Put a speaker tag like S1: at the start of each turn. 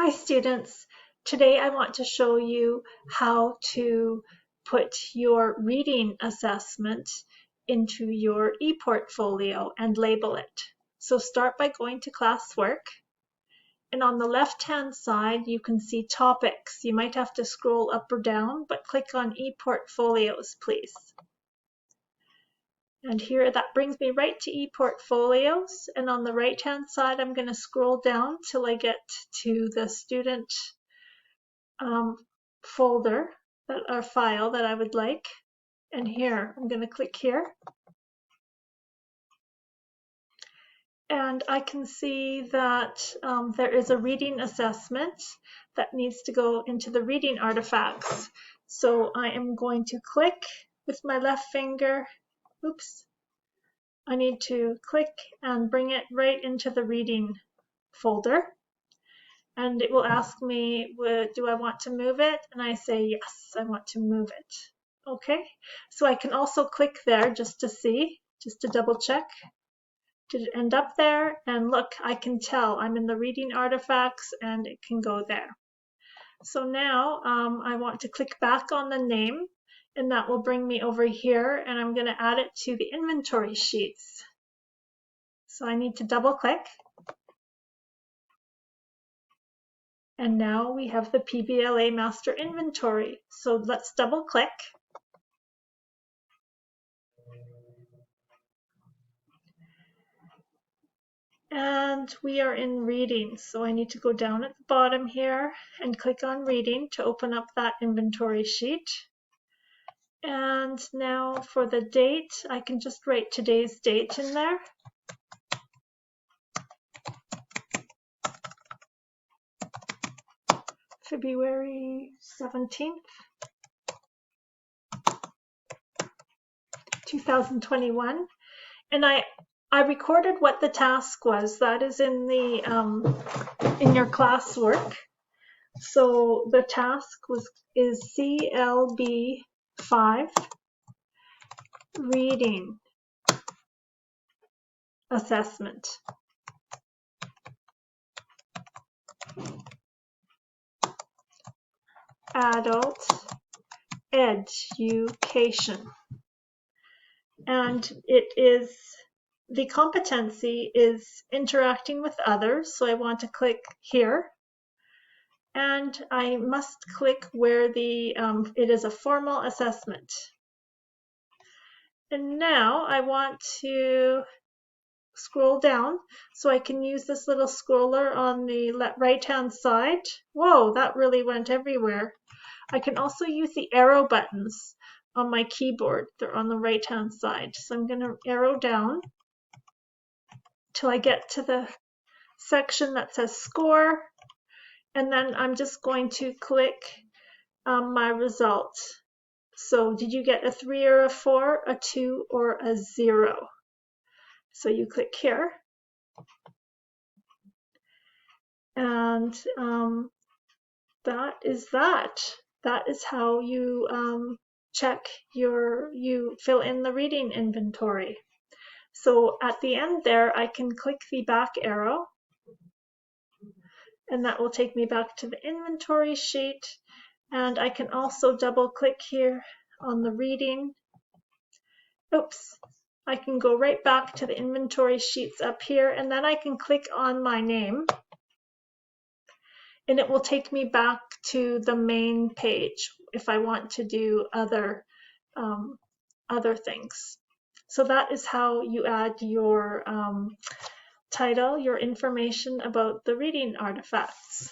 S1: Hi students, today I want to show you how to put your reading assessment into your ePortfolio and label it. So start by going to classwork, and on the left hand side you can see topics. You might have to scroll up or down, but click on ePortfolios please. And here that brings me right to ePortfolios, and on the right hand side I'm going to scroll down till I get to the student folder or file that I would like. And here I'm going to click here, and I can see that there is a reading assessment that needs to go into the reading artifacts. So I am going to click with my left finger. Oops. I need to click and bring it right into the reading folder. And it will ask me, do I want to move it? And I say, yes, I want to move it. Okay, so I can also click there just to see, just to double check. Did it end up there? And look, I can tell I'm in the reading artifacts and it can go there. So now I want to click back on the name, and that will bring me over here, and I'm going to add it to the inventory sheets. So I need to double click. And now we have the PBLA master inventory. So let's double click. And we are in reading. So I need to go down at the bottom here and click on reading to open up that inventory sheet. And now for the date, I can just write today's date in there. February 17th, 2021. And I recorded what the task was. That is in the in your classwork. So the task is CLB 5 reading assessment. Adult education. And the competency is interacting with others. So I want to click here. And I must click where it is a formal assessment. And now I want to scroll down so I can use this little scroller on the right hand side. Whoa, that really went everywhere. I can also use the arrow buttons on my keyboard. They're on the right hand side. So I'm going to arrow down till I get to the section that says score, and then I'm just going to click my results. So did you get a 3 or a 4, a 2 or a 0? So you click here, and that is that. That is how you you fill in the reading inventory. So at the end there, I can click the back arrow, and that will take me back to the inventory sheet. And I can also double click here on the reading. Oops, I can go right back to the inventory sheets up here, and then I can click on my name, and it will take me back to the main page if I want to do other things. So that is how you add your title, your information about the reading artifacts.